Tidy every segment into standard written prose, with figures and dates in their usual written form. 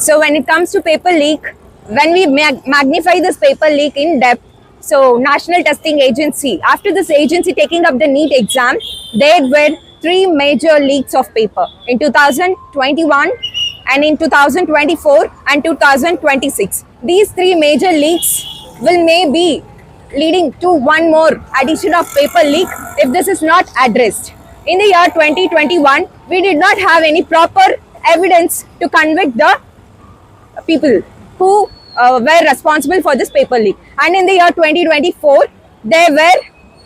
So when it comes to paper leak, when we magnify this paper leak in depth, so National Testing Agency, after this agency taking up the NEET exam, there were three major leaks of paper in 2021 and in 2024 and 2026. These three major leaks will maybe leading to one more addition of paper leak if this is not addressed. In the year 2021, we did not have any proper evidence to convict the people who were responsible for this paper leak. And in the year 2024, there were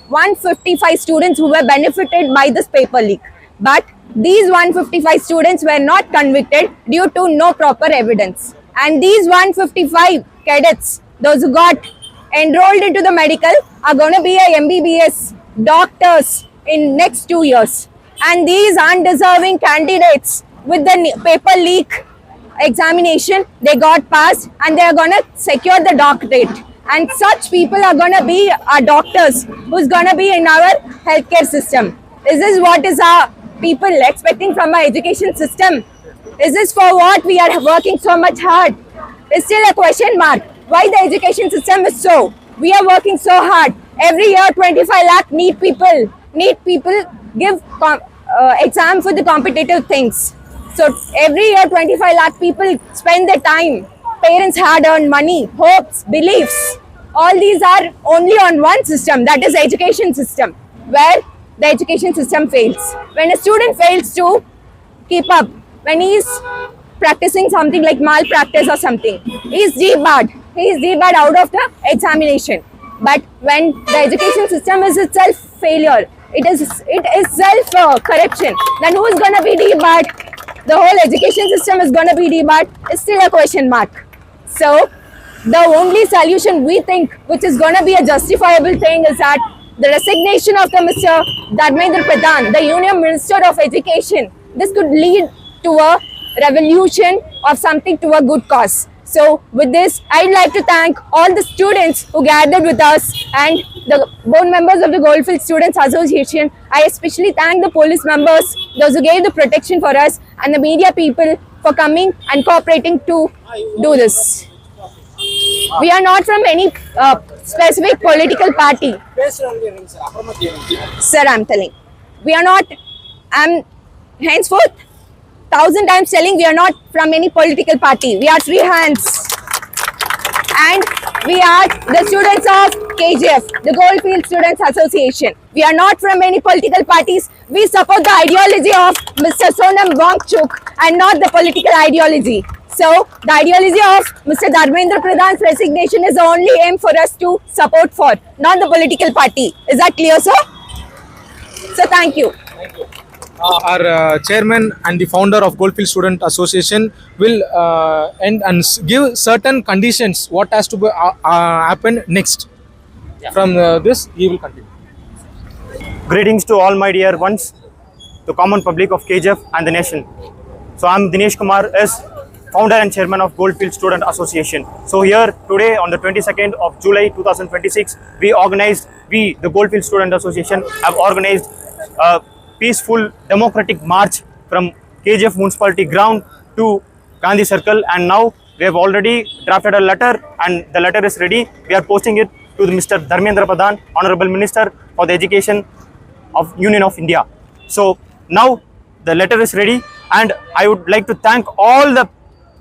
155 students who were benefited by this paper leak. But these 155 students were not convicted due to no proper evidence. And these 155 cadets, those who got enrolled into the medical, are going to be a MBBS doctors in next 2 years. And these undeserving candidates with the paper leak examination, they got passed and they are going to secure the doctorate. And such people are going to be our doctors who's going to be in our healthcare system. Is this what is our people expecting from our education system? Is this for what we are working so much hard? It's still a question mark. Why the education system is so? We are working so hard. Every year 25 lakh NEET people give exam for the competitive things. So every year 25 lakh people spend their time. Parents hard earned money, hopes, beliefs. All these are only on one system, that is education system, where the education system fails. When a student fails to keep up, when he is practicing something like malpractice or something, he is debarred. He is debarred out of the examination. But when the education system is itself failure, it is self correction, then who is going to be debarred? The whole education system is going to be debarred. It's still a question mark. So the only solution we think, which is going to be a justifiable thing, is that the resignation of the Mr. Dharmendra Pradhan, the Union Minister of Education. This could lead to a revolution of something to a good cause. So with this, I'd like to thank all the students who gathered with us and the board members of the Goldfield Students Association. I especially thank the police members, those who gave the protection for us, and the media people for coming and cooperating to do this. We are not from any specific political party. Sir, I'm telling. We are not, I'm henceforth 1,000 times telling, we are not from any political party. We are free hands. And we are the students of KGF, the Goldfield Students Association. We are not from any political parties. We support the ideology of Mr. Sonam Wangchuk and not the political ideology. So, the ideology of Mr. Dharmendra Pradhan's resignation is the only aim for us to support for, not the political party. Is that clear, sir? So, thank you. Thank you. Our chairman and the founder of Goldfield Student Association will end and give certain conditions what has to be, happen next. Yeah. From this, he will continue. Greetings to all my dear ones, the common public of KGF and the nation. So I am Dinesh Kumar S, founder and chairman of Goldfield Student Association. So here today on the 22nd of July 2026, the Goldfield Student Association have organized a peaceful democratic march from KGF municipality ground to Gandhi Circle, and now we have already drafted a letter and the letter is ready. We are posting it to Mr. Dharmendra Pradhan, Honorable Minister for the Education of Union of India. So now the letter is ready, and I would like to thank all the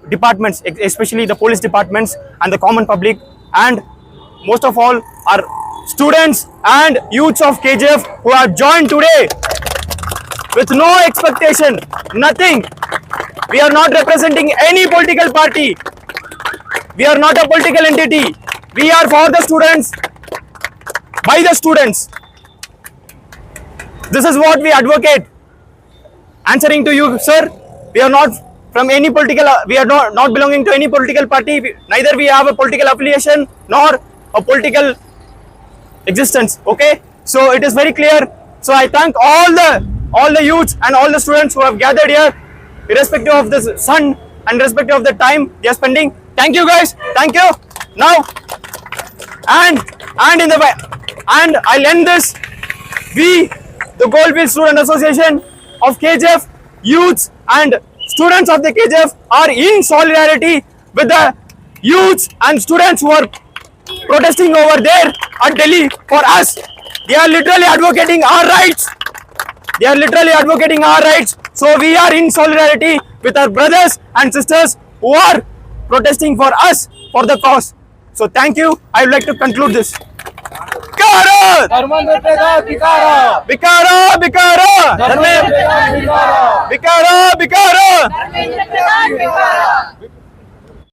departments, especially the police departments and the common public, and most of all our students and youths of KGF who have joined today with no expectation, nothing. We are not representing any political party. We are not a political entity. We are for the students, by the students. This is what we advocate. Answering to you, sir, we are not from any political, we are not belonging to any political party. Neither we have a political affiliation nor a political existence. Okay, so it is very clear. So I thank all the youths and all the students who have gathered here, irrespective of the sun and irrespective of the time they are spending. Thank you guys. Thank you. Now and I'll end this. We, the Goldfield Student Association of KGF, youths and students of the KGF are in solidarity with the youths and students who are protesting over there at Delhi for us. They are literally advocating our rights. They are literally advocating our rights. So we are in solidarity with our brothers and sisters who are protesting for us, for the cause. So thank you. I would like to conclude this. Bikara! Bikara! Bikara! Bikara! Bikara!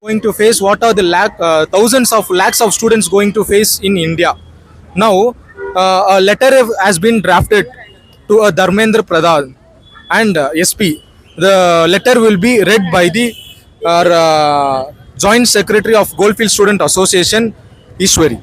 Going to face, what are the thousands of lakhs of students going to face in India. Now, a letter has been drafted to Dharmendra Pradhan and SP. The letter will be read by the Joint Secretary of Goldfield Student Association, Ishwari.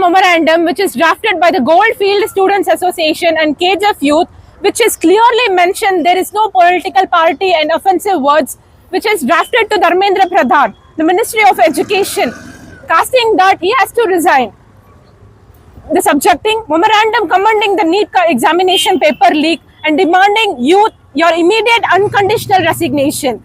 Memorandum which is drafted by the Goldfield Students Association and KGF Youth, which is clearly mentioned there is no political party and offensive words, which is drafted to Dharmendra Pradhan, the Ministry of Education, casting that he has to resign. The subjecting memorandum commending the NEET examination paper leak and demanding youth your immediate unconditional resignation.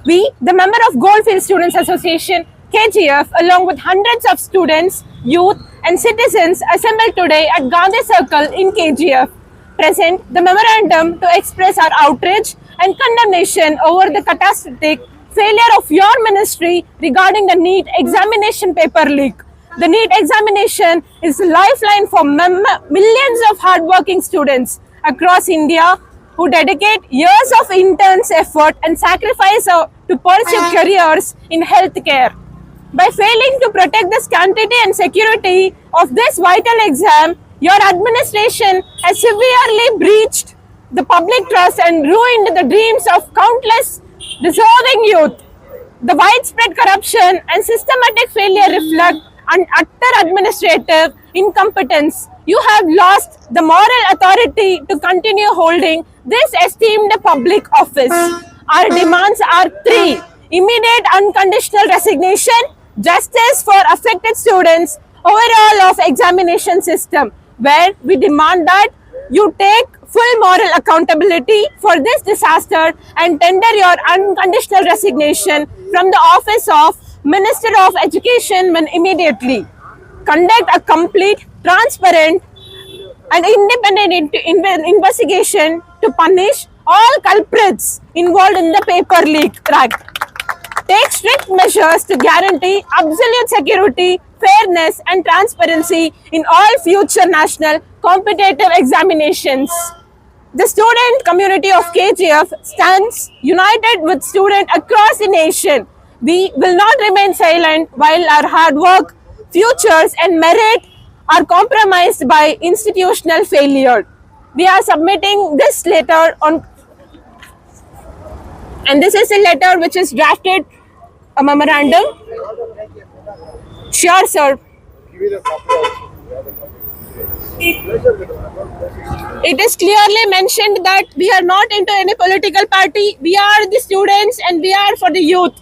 We, the member of Goldfield Students Association, KGF, along with hundreds of students, youth and citizens assembled today at Gandhi Circle in KGF, present the memorandum to express our outrage and condemnation over the catastrophic failure of your ministry regarding the NEET examination paper leak. The NEET examination is a lifeline for millions of hardworking students across India who dedicate years of intense effort and sacrifice to pursue careers in healthcare. By failing to protect the sanctity and security of this vital exam, your administration has severely breached the public trust and ruined the dreams of countless deserving youth. The widespread corruption and systematic failure reflect an utter administrative incompetence. You have lost the moral authority to continue holding this esteemed public office. Our demands are three: immediate unconditional resignation, justice for affected students, overall of examination system, where we demand that you take full moral accountability for this disaster and tender your unconditional resignation from the office of Minister of Education immediately. Conduct a complete, transparent and independent investigation to punish all culprits involved in the paper leak. Take strict measures to guarantee absolute security, fairness and transparency in all future national competitive examinations. The student community of KGF stands united with students across the nation. We will not remain silent while our hard work, futures and merit are compromised by institutional failure. We are submitting this letter on, and this is a letter which is drafted, a memorandum. Sure, sir. It is clearly mentioned that we are not into any political party. We are the students and we are for the youth.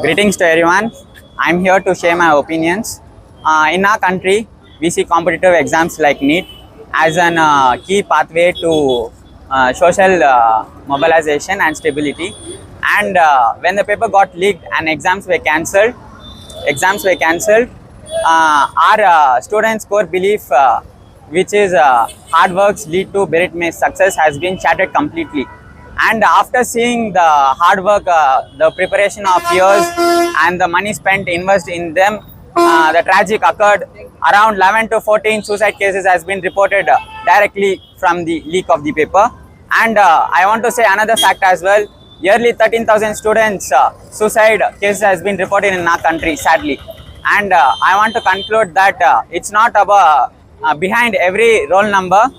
Greetings to everyone. I'm here to share my opinions. In our country, we see competitive exams like NEET as a key pathway to social mobilization and stability. And when the paper got leaked and exams were cancelled, our students' core belief, which is hard works lead to merit success, has been shattered completely. And after seeing the hard work, the preparation of years and the money spent invest in them, the tragic occurred. Around 11 to 14 suicide cases has been reported directly from the leak of the paper. And I want to say another fact as well. Yearly 13,000 students suicide cases has been reported in our country, sadly. And I want to conclude that it's not about behind every roll number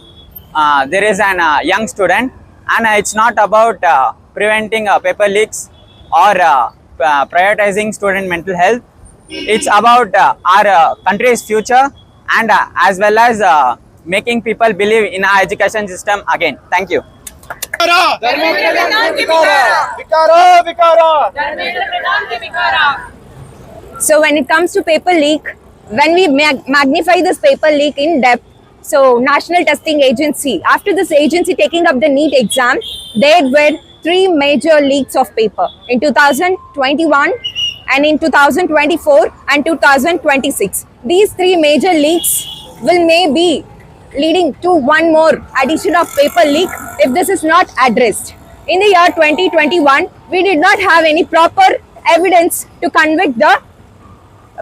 there is an young student, and it's not about preventing paper leaks or prioritizing student mental health. It's about our country's future and as well as making people believe in our education system again. Thank you. So when it comes to paper leak, when we magnify this paper leak in depth, So National Testing Agency, after this agency taking up the NEET exam, there were three major leaks of paper in 2021 and in 2024 and 2026. These three major leaks will maybe leading to one more addition of paper leak if this is not addressed. In the year 2021, we did not have any proper evidence to convict the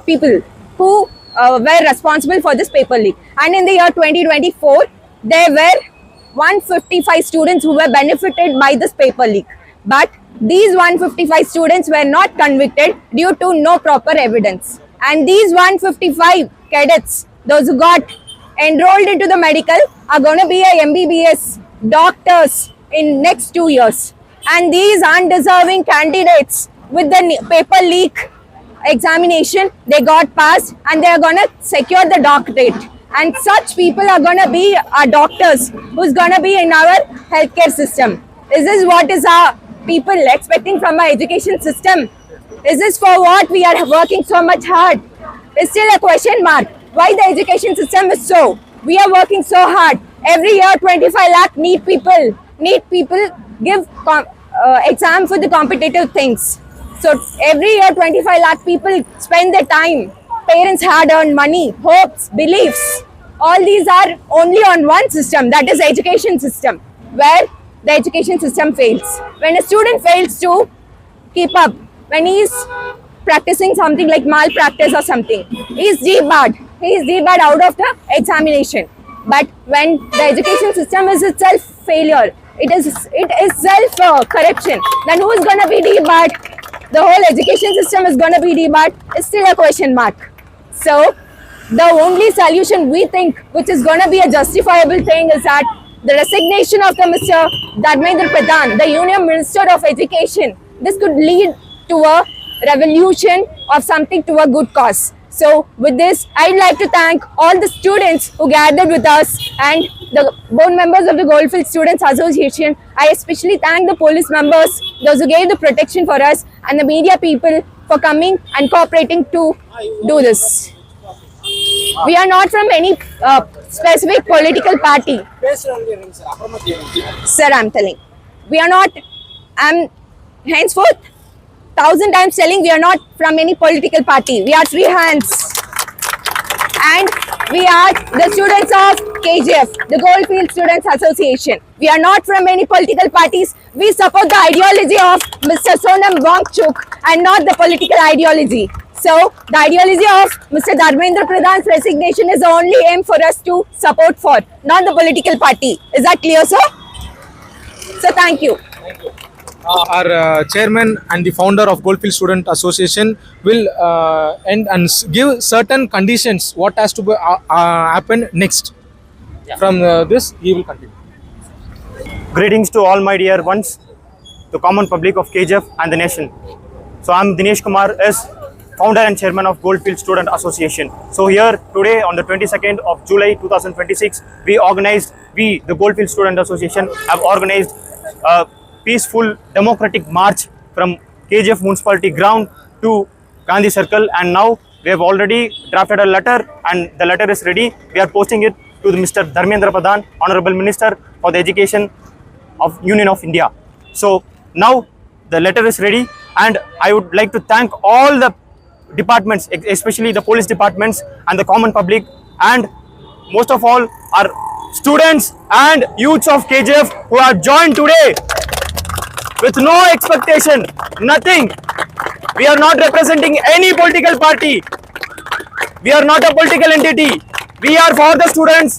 people who were responsible for this paper leak. And in the year 2024, there were 155 students who were benefited by this paper leak. But these 155 students were not convicted due to no proper evidence. And these 155 cadets, those who got enrolled into the medical, are going to be a MBBS doctors in next 2 years. And these undeserving candidates with the paper leak examination, they got passed and they are going to secure the doctorate. And such people are going to be our doctors who's going to be in our healthcare system. Is this what is our people expecting from our education system? Is this for what we are working so much hard? It's still a question mark. Why the education system is so? We are working so hard. Every year 25 lakh NEET people give exam for the competitive things. So every year 25 lakh people spend their time, parents hard earned money, hopes, beliefs. All these are only on one system, that is education system, where the education system fails. When a student fails to keep up, when he is practicing something like malpractice or something, he is debarred. He is debarred out of the examination. But when the education system is itself failure, it is self correction, then who is going to be debarred? The whole education system is going to be debarred. It's still a question mark. So the only solution we think, which is going to be a justifiable thing, is that the resignation of the Mr. Dharmendra Pradhan, the Union Minister of Education. This could lead to a revolution of something to a good cause. So with this, I'd like to thank all the students who gathered with us and the board members of the Goldfield Students Association. I especially thank the police members, those who gave the protection for us, and the media people for coming and cooperating to do this. We are not from any specific political party. Sir, I'm telling. We are not, I'm henceforth 1,000 times telling, we are not from any political party. We are three hands. And we are the students of KGF, the Goldfield Students Association. We are not from any political parties. We support the ideology of Mr. Sonam Wangchuk and not the political ideology. So, the ideology of Mr. Dharmendra Pradhan's resignation is the only aim for us to support for, not the political party. Is that clear, sir? So, thank you. Our chairman and the founder of Goldfield Student Association will end and give certain conditions what has to be, happen next. From this, he will continue. Greetings to all my dear ones, the common public of KGF and the nation. So I'm Dinesh Kumar as founder and chairman of Goldfield Student Association. So here today on the 22nd of July 2026, the Goldfield Student Association have organized a peaceful democratic march from KGF municipality ground to Gandhi Circle, and now we have already drafted a letter and the letter is ready. We are posting it to the Mr. Dharmendra Pradhan, Honorable Minister for the Education of Union of India. So now the letter is ready, and I would like to thank all the departments, especially the police departments and the common public, and most of all our students and youths of KGF who have joined today with no expectation, nothing. We are not representing any political party. We are not a political entity. We are for the students,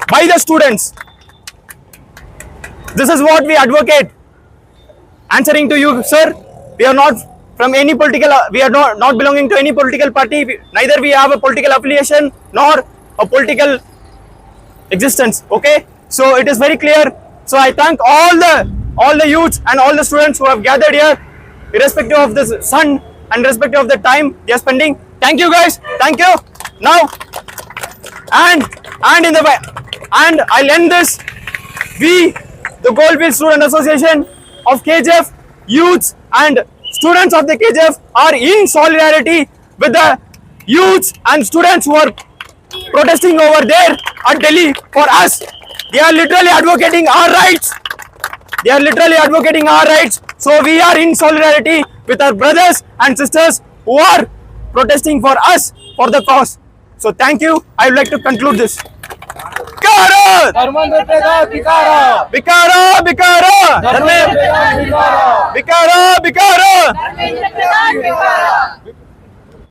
by the students. This is what we advocate. Answering to you, sir, we are not from any political, we are not belonging to any political party. Neither we have a political affiliation nor a political existence. Okay, so it is very clear. So I thank all the youths and all the students who have gathered here, irrespective of the sun and irrespective of the time they are spending. Thank you guys. Thank you. Now and I'll end this. We, the Goldfield Student Association of KGF, youths and students of the KGF, are in solidarity with the youths and students who are protesting over there at Delhi for us. They are literally advocating our rights. They are literally advocating our rights. So we are in solidarity with our brothers and sisters who are protesting for us for the cause. So thank you. I would like to conclude this. Bikara! Bikara! Bikara! Bikara! Bikara!